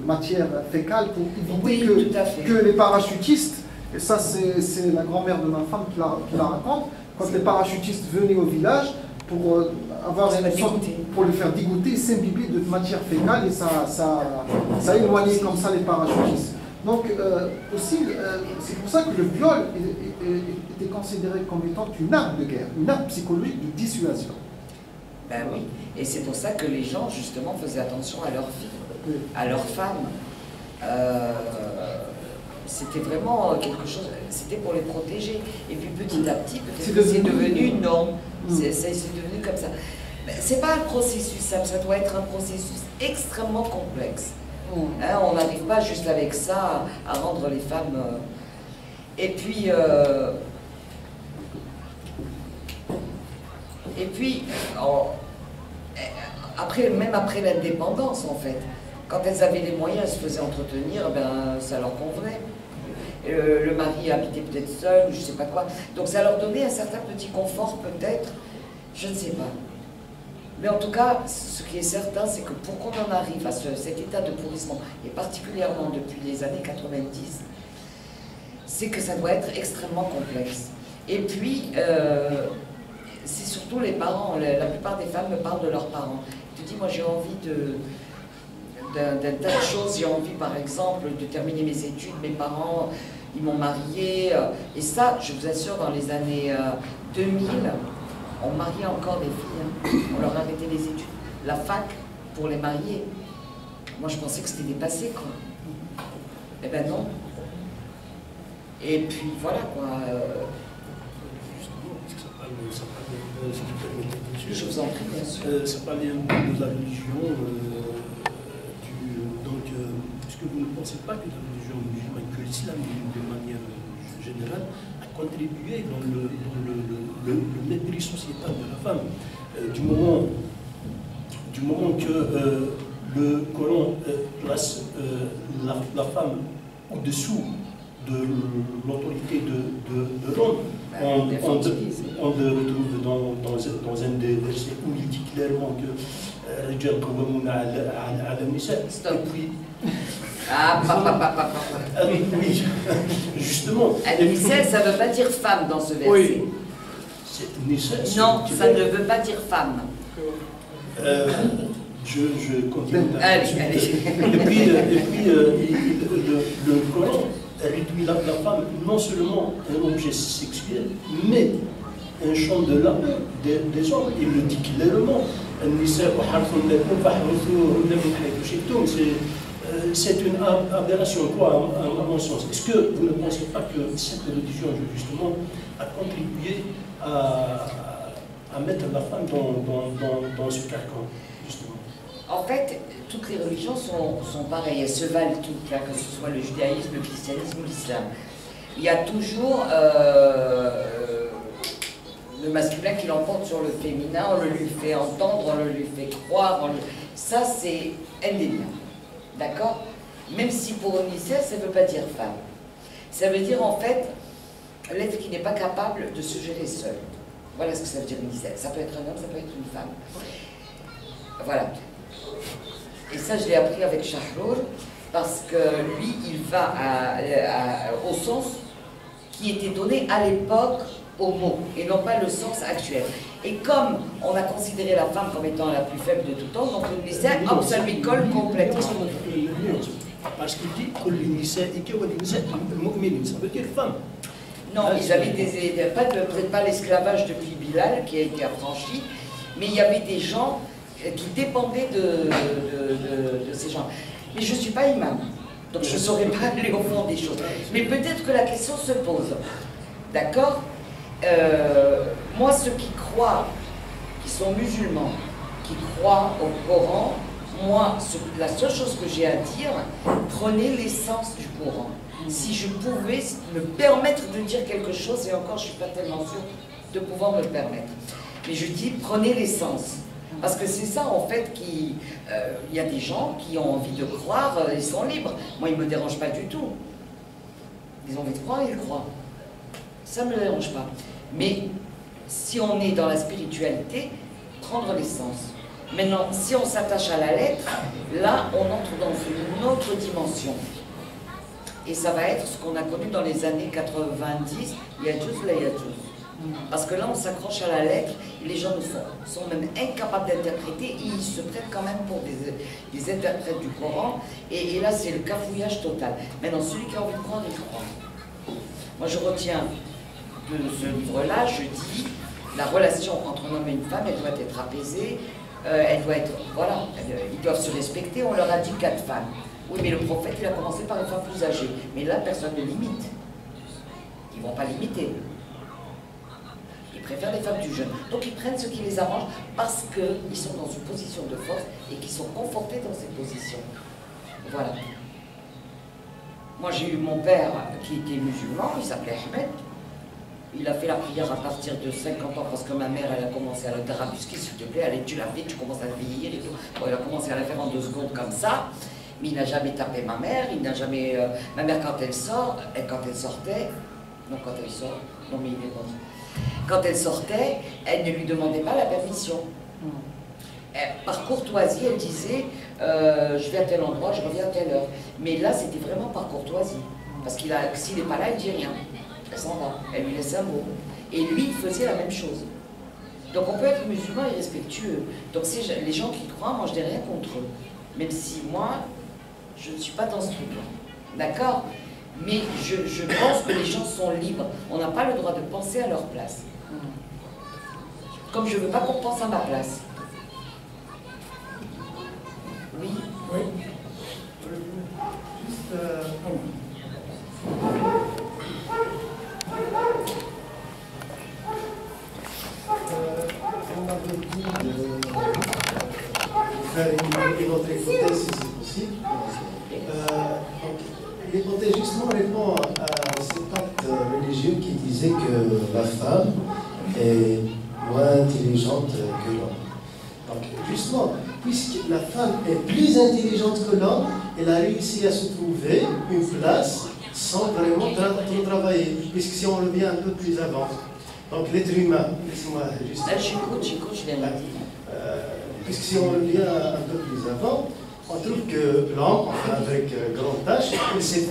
matière fécale pour éviter que les parachutistes, et ça c'est la grand-mère de ma femme qui la raconte, quand les parachutistes venaient au village pour pour les faire dégoûter, ils s'imbibaient de matière fécale et ça éloignait comme ça les parachutistes. Donc aussi, c'est pour ça que le viol était considéré comme étant une arme de guerre, une arme psychologique de dissuasion. Ben oui, et c'est pour ça que les gens justement faisaient attention à leurs filles, à leurs femmes. C'était vraiment quelque chose, c'était pour les protéger. Et puis petit à petit, peut-être que c'est devenu non, c'est devenu comme ça. C'est pas un processus simple, ça doit être un processus extrêmement complexe. Hein, on n'arrive pas juste avec ça à rendre les femmes... Et puis, Et puis, même après l'indépendance, en fait, quand elles avaient les moyens, elles se faisaient entretenir, ben, ça leur convenait. Le mari habitait peut-être seul, ou je ne sais pas quoi. Donc ça leur donnait un certain petit confort, peut-être, je ne sais pas. Mais en tout cas, ce qui est certain, c'est que pour qu'on en arrive à cet état de pourrissement, et particulièrement depuis les années 90, c'est que ça doit être extrêmement complexe. Et puis, c'est surtout les parents. La plupart des femmes me parlent de leurs parents. Tu dis, moi j'ai envie d'un tas de choses. J'ai envie, par exemple, de terminer mes études. Mes parents, ils m'ont mariée. Et ça, je vous assure, dans les années 2000, on mariait encore des filles. Hein. On leur arrêtait les études. La fac, pour les marier. Moi, je pensais que c'était dépassé, quoi. Eh ben non. Et puis, voilà, quoi. Je vous en prie, bien sûr. Ça parlait un peu de la religion. Est-ce que vous ne pensez pas que la religion musulmane, que l'islam, de manière générale, a contribué dans le mépris sociétal de la femme du moment que le Coran place la femme au-dessous de l'autorité de l'homme. On le retrouve dans un des versets où il dit clairement que et puis oui, justement. Nisa, ça ne veut pas dire femme dans ce verset. Oui. Non, ça ne veut pas dire femme. Je continue. Allez. Et puis le Coran réduit la femme non seulement un objet sexuel, mais un champ de labeur des hommes. Il le dit clairement. C'est une aberration, quoi, à mon sens. Est-ce que vous ne pensez pas que cette religion, justement, a contribué à mettre la femme dans ce carcan, justement? En fait, toutes les religions sont pareilles, elles se valent toutes, là, que ce soit le judaïsme, le christianisme ou l'islam. Il y a toujours le masculin qui l'emporte sur le féminin, on le lui fait entendre, on le lui fait croire, ça c'est indéniable. D'accord? Même si pour Nisa, ça ne veut pas dire femme. Ça veut dire en fait l'être qui n'est pas capable de se gérer seul. Voilà ce que ça veut dire Nisa. Ça peut être un homme, ça peut être une femme. Voilà. Et ça, je l'ai appris avec Shahrour, parce que lui, il va au sens qui était donné à l'époque au mot, et non pas le sens actuel. Et comme on a considéré la femme comme étant la plus faible de tout temps, donc le Nisa, hop, ça lui colle complètement. Parce qu'il dit que le Nisa, ça veut dire femme. Non, ils avaient peut-être pas l'esclavage depuis Bilal qui a été affranchi, mais il y avait des gens qui dépendaient de ces gens. Mais je ne suis pas imam, donc je ne saurais pas aller au fond des choses. Mais peut-être que la question se pose. D'accord? Moi, ceux qui croient, qui sont musulmans, qui croient au Coran, moi, la seule chose que j'ai à dire, prenez l'essence du Coran. Si je pouvais me permettre de dire quelque chose, et encore je ne suis pas tellement sûre de pouvoir me le permettre, mais je dis prenez l'essence. Parce que c'est ça en fait qui... Il y a des gens qui ont envie de croire, ils sont libres. Moi, ils ne me dérangent pas du tout. Ils ont envie de croire, ils croient. Ça ne me dérange pas. Mais si on est dans la spiritualité, prendre l'essence. Maintenant, si on s'attache à la lettre, là, on entre dans une autre dimension. Et ça va être ce qu'on a connu dans les années 90, Yajuz la Yajuz. Parce que là, on s'accroche à la lettre, et les gens sont même incapables d'interpréter, et ils se prennent quand même pour des interprètes du Coran, et là, c'est le cafouillage total. Maintenant, celui qui a envie de croire, il croit. Moi, je retiens de ce livre-là, je dis, la relation entre un homme et une femme, elle doit être apaisée, elle doit être, voilà, ils doivent se respecter, on leur a dit 4 femmes. Oui, mais le prophète, il a commencé par une femme plus âgée. Mais là, personne ne limite. Ils ne vont pas limiter. Ils préfèrent les femmes plus jeunes. Donc, ils prennent ce qui les arrange parce qu'ils sont dans une position de force et qu'ils sont confortés dans cette position. Voilà. Moi, j'ai eu mon père qui était musulman, il s'appelait Ahmed. Il a fait la prière à partir de 50 ans parce que ma mère, elle a commencé à la dire, s'il te plaît, allez, tu l'as fait, tu commences à vieillir et tout. Bon, il a commencé à la faire en 2 secondes comme ça, mais il n'a jamais tapé ma mère, il n'a jamais... ma mère, quand elle sort, quand elle sortait, non, quand elle sort, non mais il est mort. Quand elle sortait, elle ne lui demandait pas la permission. Par courtoisie, elle disait, je vais à tel endroit, je reviens à telle heure. Mais là, c'était vraiment par courtoisie. Parce qu'il s'il n'est pas là, il ne dit rien. Elle s'en va, elle lui laisse un mot. Et lui, il faisait la même chose. Donc on peut être musulman et respectueux. Donc les gens qui croient, moi je n'ai rien contre eux. Même si moi, je ne suis pas dans ce truc-là. D'accord? Mais je pense que les gens sont libres. On n'a pas le droit de penser à leur place. Comme je ne veux pas qu'on pense à ma place. Oui? Oui. Juste, on avait dit de faire une autre hypothèse si c'est possible. Donc, l'hypothèse justement répond à cet acte religieux qui disait que la femme est moins intelligente que l'homme. Donc justement, puisque la femme est plus intelligente que l'homme, elle a réussi à se trouver une place sans vraiment trop travailler, puisque si on revient un peu plus avant, donc l'être humain, laissez-moi juste... J'écoute, je viens de dire. Puisque si on revient un peu plus avant, on trouve que l'homme, enfin avec grande tâche, il s'est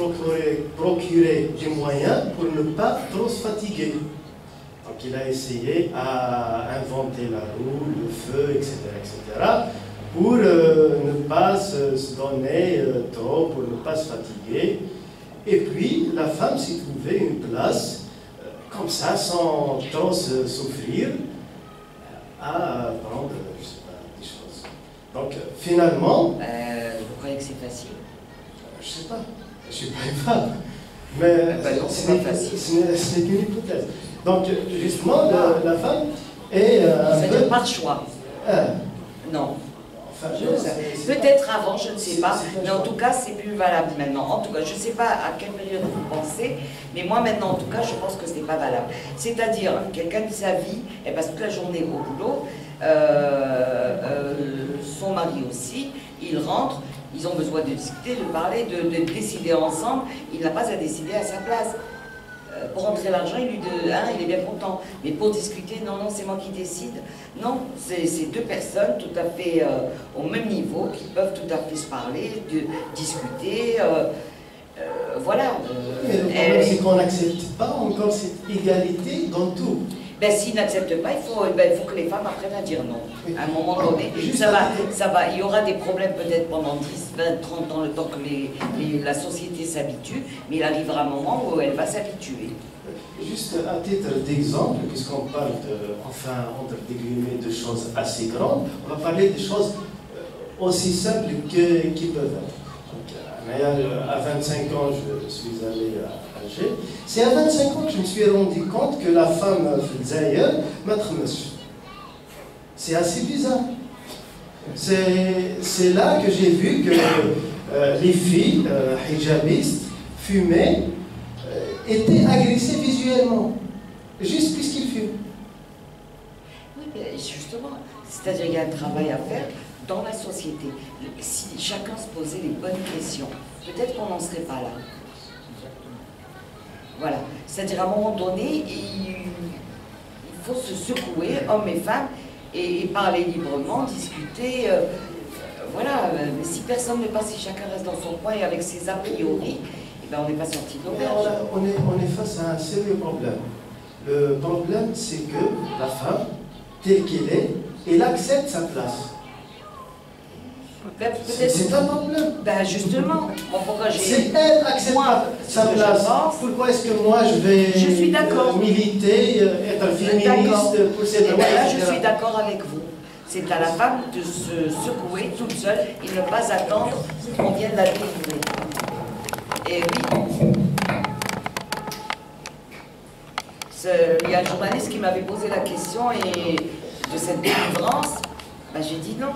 procuré des moyens pour ne pas trop se fatiguer. Donc il a essayé à inventer la roue, le feu, etc., pour ne pas se donner trop, pour ne pas se fatiguer. Et puis la femme s'est trouvée une place, comme ça, sans trop souffrir, à prendre, je sais pas, des choses. Donc finalement... vous croyez que c'est facile? Je sais pas, je suis pas une femme. Mais non, ce n'est pas facile. Ce n'est qu'une hypothèse. Donc, justement, la femme est C'est-à-dire par choix. Non. Enfin, peut-être avant, je ne sais pas. Mais en tout cas, c'est plus valable maintenant. En tout cas, je ne sais pas à quelle période vous pensez, mais moi maintenant, en tout cas, je pense que ce n'est pas valable. C'est-à-dire, quelqu'un de sa vie, elle passe toute la journée au boulot, son mari aussi, il rentre, ils ont besoin de discuter, de parler, de décider ensemble. Il n'a pas à décider à sa place. Pour rentrer l'argent, il est bien content. Mais pour discuter, non, c'est moi qui décide. Non, c'est 2 personnes tout à fait au même niveau qui peuvent tout à fait se parler, discuter. Voilà. Mais le problème, c'est qu'on n'accepte pas encore cette égalité dans tout. Ben, s'ils n'acceptent pas, il faut que les femmes apprennent à dire non. Oui. À un moment donné, ça va. Il y aura des problèmes peut-être pendant 10, 20, 30 ans, le temps que la société s'habitue, mais il arrivera un moment où elle va s'habituer. Juste à titre d'exemple, puisqu'on parle entre des guillemets, de choses assez grandes, on va parler des choses aussi simples qui peuvent être. À 25 ans, je suis allé à Alger. C'est à 25 ans que je me suis rendu compte que la femme faisait maître monsieur. C'est assez bizarre. C'est là que j'ai vu que les filles hijabistes, fumées, étaient agressées visuellement, juste puisqu'ils fument. Oui, mais justement, c'est-à-dire qu'il y a un travail à faire dans la société. Si chacun se posait les bonnes questions, peut-être qu'on n'en serait pas là. Voilà. C'est-à-dire, à un moment donné, il faut se secouer, hommes et femmes, et parler librement, discuter. Voilà. Mais si personne ne passe, si chacun reste dans son coin et avec ses a priori, eh ben, on n'est pas sorti de l'auberge. On est face à un sérieux problème. Le problème, c'est que la femme, telle qu'elle est, elle accepte sa place. Ben, c'est un problème. Ben justement, c'est elle accepte sa place. Pourquoi est-ce que moi je vais militer, être féministe pour ces droits? Là, je suis d'accord avec vous. C'est à la femme de se secouer toute seule et ne pas attendre qu'on vienne la délivrer. Et oui. Il y a un journaliste qui m'avait posé la question de cette délivrance. Ben, j'ai dit non.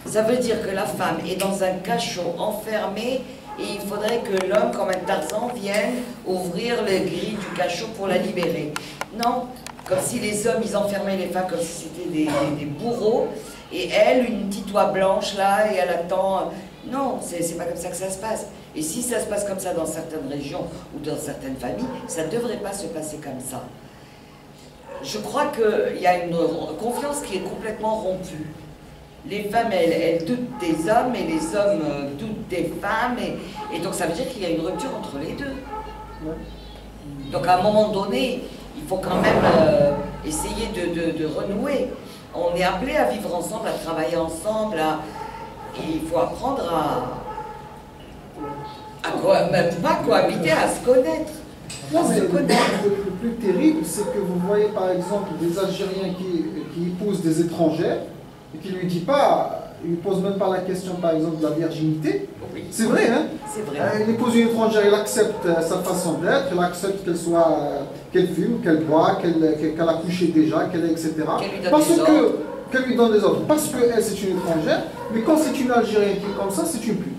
Ça veut dire que la femme est dans un cachot enfermée et il faudrait que l'homme, comme un Tarzan, vienne ouvrir les grilles du cachot pour la libérer. Non, comme si les hommes, ils enfermaient les femmes comme si c'était des bourreaux, et elle, une petite oie blanche là, et elle attend. Non, c'est pas comme ça que ça se passe. Et si ça se passe comme ça dans certaines régions ou dans certaines familles, ça ne devrait pas se passer comme ça. Je crois qu'il y a une confiance qui est complètement rompue. Les femmes, elles doutent des hommes, et les hommes doutent des femmes, et donc ça veut dire qu'il y a une rupture entre les deux. Donc à un moment donné, il faut quand même essayer de renouer. On est appelé à vivre ensemble, à travailler ensemble, et il faut apprendre pas cohabiter, à se connaître. Non, mais le plus terrible, c'est que vous voyez par exemple des Algériens qui épousent des étrangères et qui ne lui disent pas, ils ne posent même pas la question par exemple de la virginité. Oui. C'est vrai, hein? C'est vrai. Il épouse une étrangère, il accepte sa façon d'être, il accepte qu'elle fume, qu'elle boit, qu'elle a couché déjà, etc. Qu'elle lui donne des ordres. Parce qu'elle c'est une étrangère, mais quand c'est une Algérienne qui est comme ça, c'est une pute.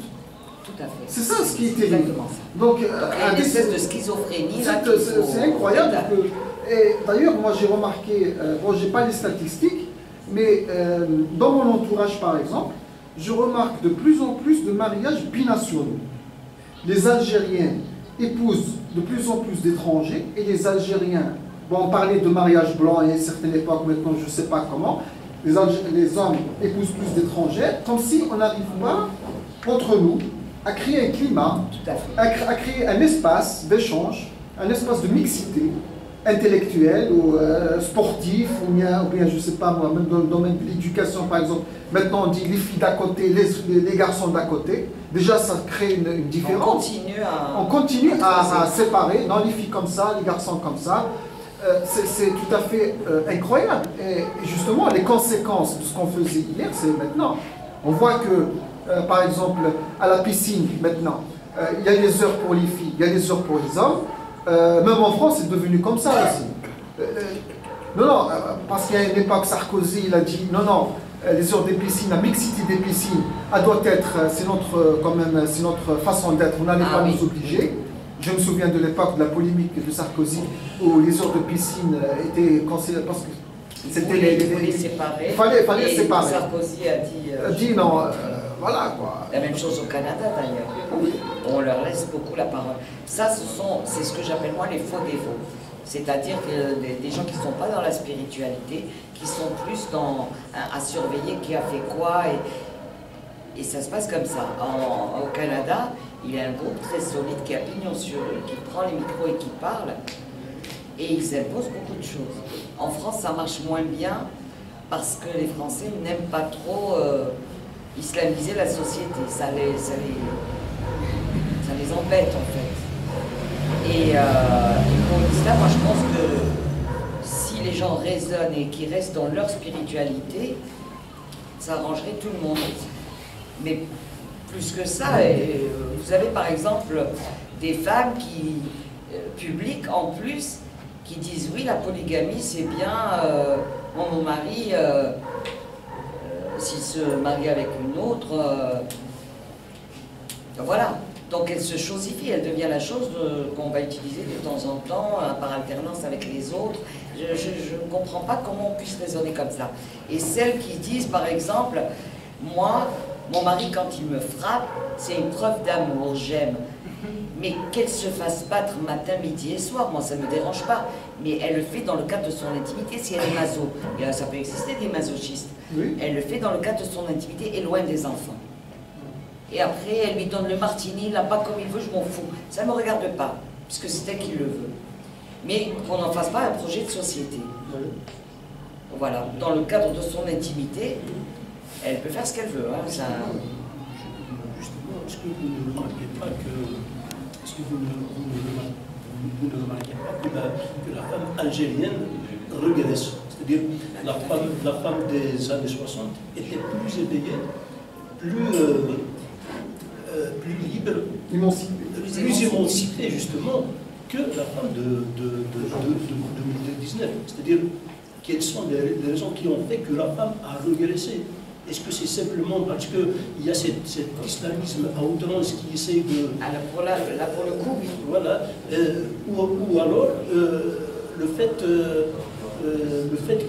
Tout à fait. C'est ça ce qui est terrible. Donc, il y a une espèce de schizophrénie. C'est incroyable. Et d'ailleurs, moi j'ai remarqué, bon, j'ai pas les statistiques, mais dans mon entourage par exemple, je remarque de plus en plus de mariages binationaux. Les Algériens épousent de plus en plus d'étrangers, et les Algériens, bon, on parlait de mariage blanc à une certaine époque, maintenant je ne sais pas comment, les hommes épousent plus d'étrangers, comme si on n'arrive pas entre nous à créer un climat, à créer un espace d'échange, un espace de mixité intellectuelle ou sportif, ou bien je ne sais pas moi, même dans le domaine de l'éducation par exemple. Maintenant on dit les filles d'à côté, les garçons d'à côté. Déjà ça crée une différence. On continue à séparer, non, les filles comme ça, les garçons comme ça. C'est tout à fait incroyable. Et justement, les conséquences de ce qu'on faisait hier, c'est maintenant. On voit que, par exemple, à la piscine, maintenant, il y a des heures pour les filles, il y a des heures pour les hommes. Même en France, c'est devenu comme ça aussi. Non, parce qu'il y a une époque, Sarkozy, il a dit, non, les heures des piscines, la mixité des piscines, elle doit être, c'est notre façon d'être, on n'allait pas nous obliger. Je me souviens de l'époque de la polémique de Sarkozy où les heures de piscine étaient considérées parce que c'était il fallait séparer. Il fallait séparer. Sarkozy a dit non, voilà quoi. La même chose au Canada d'ailleurs. Oui. On leur laisse beaucoup la parole. Ça, c'est ce que j'appelle moi les faux dévots. C'est-à-dire que des gens qui ne sont pas dans la spiritualité, qui sont plus à surveiller qui a fait quoi. Et ça se passe comme ça. Au Canada, il y a un groupe très solide qui a pignon sur eux, qui prend les micros et qui parle, et ils imposent beaucoup de choses. En France, ça marche moins bien parce que les Français n'aiment pas trop islamiser la société. Ça les embête en fait. Et pour l'islam, moi je pense que si les gens raisonnent et qu'ils restent dans leur spiritualité, ça arrangerait tout le monde. Mais plus que ça, vous avez par exemple des femmes publiques en plus, qui disent oui, la polygamie c'est bien, mon mari, s'il se marie avec une autre, voilà. Donc elle se chosifie, elle devient la chose qu'on va utiliser de temps en temps, par alternance avec les autres. Je ne comprends pas comment on puisse raisonner comme ça. Et celles qui disent par exemple, moi, mon mari, quand il me frappe, c'est une preuve d'amour, j'aime. Mais qu'elle se fasse battre matin, midi et soir, moi ça ne me dérange pas. Mais elle le fait dans le cadre de son intimité, si elle est maso. Et là, ça peut exister des masochistes. Oui. Elle le fait dans le cadre de son intimité et loin des enfants. Et après, elle lui donne le martini, là, pas comme il veut, je m'en fous. Ça ne me regarde pas, puisque c'est elle qui le veut. Mais qu'on n'en fasse pas un projet de société. Oui. Voilà, dans le cadre de son intimité, elle peut faire ce qu'elle veut. Hein, ça... Justement, est-ce que vous ne remarquez pas que... Est-ce que vous ne remarquez pas que la femme algérienne regresse? C'est-à-dire la femme des années 60 était plus éveillée, plus libre, plus émancipée justement que la femme de 2019. C'est-à-dire quelles sont les raisons qui ont fait que la femme a régressé. est-ce que c'est simplement parce qu'il y a cet islamisme à outrance qui essaie de... Alors pour le coup, oui. Voilà. Ou alors le fait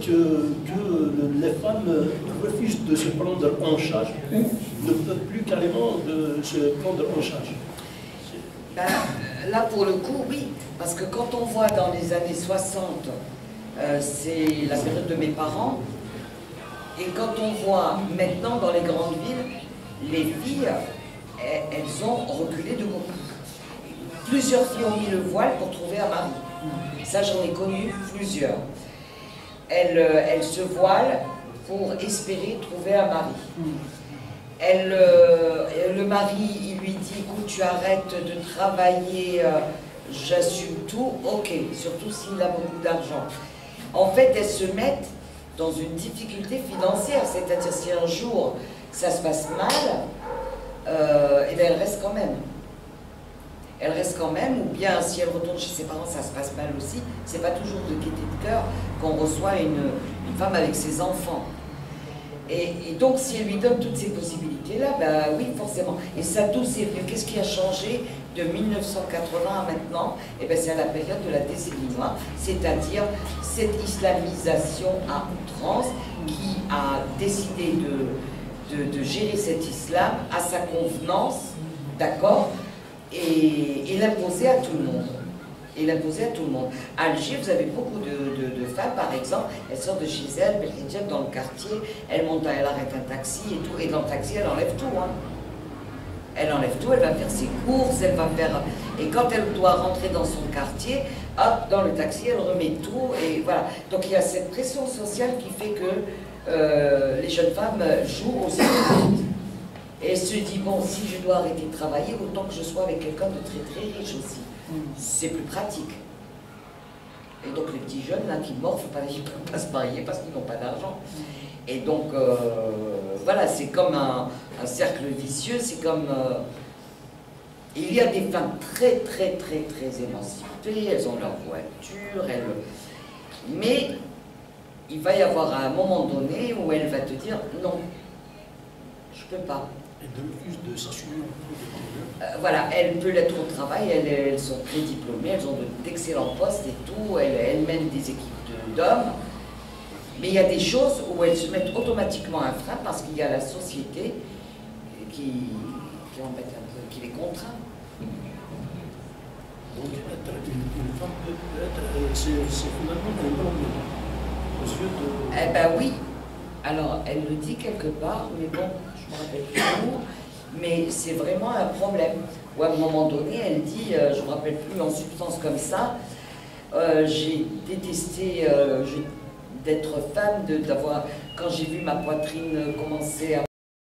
que les femmes refusent de se prendre en charge, ne peuvent plus carrément se prendre en charge. Ben, là, pour le coup, oui. Parce que quand on voit dans les années 60, c'est la période de mes parents, et quand on voit maintenant dans les grandes villes, les filles, elles ont reculé de beaucoup. Plusieurs filles ont mis le voile pour trouver un mari. Ça, j'en ai connu plusieurs. Elles se voilent pour espérer trouver un mari. Le mari, il lui dit, écoute, tu arrêtes de travailler, j'assume tout, ok, surtout s'il a beaucoup d'argent. En fait, elles se mettent dans une difficulté financière, c'est-à-dire si un jour ça se passe mal, et bien elle reste quand même. Elle reste quand même, ou bien si elle retourne chez ses parents, ça se passe mal aussi. C'est pas toujours de gaieté de cœur qu'on reçoit une femme avec ses enfants. Et donc, si elle lui donne toutes ces possibilités-là, ben oui, forcément. Et ça, d'où c'est venu? Qu'est-ce qui a changé de 1980 à maintenant? Et bien, c'est à la période de la décennie noire, c'est-à-dire cette islamisation à outrance qui a décidé de gérer cet islam à sa convenance, d'accord, et l'imposer à tout le monde. Et l'imposer à tout le monde. À Alger, vous avez beaucoup de femmes, par exemple, elles sortent de chez elles, elles hijab dans le quartier, elles montent, elles arrêtent un taxi et tout, et dans le taxi, elle enlève tout. Hein. Elle enlève tout, elle va faire ses courses, elle va faire... Et quand elle doit rentrer dans son quartier, hop, dans le taxi, elle remet tout, et voilà. Donc il y a cette pression sociale qui fait que les jeunes femmes jouent aussi. Et elle se dit, bon, si je dois arrêter de travailler, autant que je sois avec quelqu'un de très très riche aussi. C'est plus pratique. Et donc les petits jeunes là qui morfent, ils ne peuvent pas se marier parce qu'ils n'ont pas d'argent. Et donc voilà, c'est comme un cercle vicieux, c'est comme... il y a des femmes très très très très émancipées, elles ont leur voiture, mais il va y avoir un moment donné où elle va te dire non, je ne peux pas. Elles refusent de s'assumer. Voilà, elles peuvent être au travail, elles sont très diplômées, elles ont d'excellents postes et tout, elles mènent des équipes d'hommes, mais il y a des choses où elles se mettent automatiquement un frein parce qu'il y a la société qui embête un peu, qui les contraint. Donc être une femme peut être, c'est finalement un problème aux yeux de... Eh ben oui, alors elle le dit quelque part, mais bon, je me rappelle plus où. Mais c'est vraiment un problème. Ou à un moment donné, elle dit, je ne me rappelle plus en substance comme ça, j'ai détesté d'être femme, quand j'ai vu ma poitrine commencer à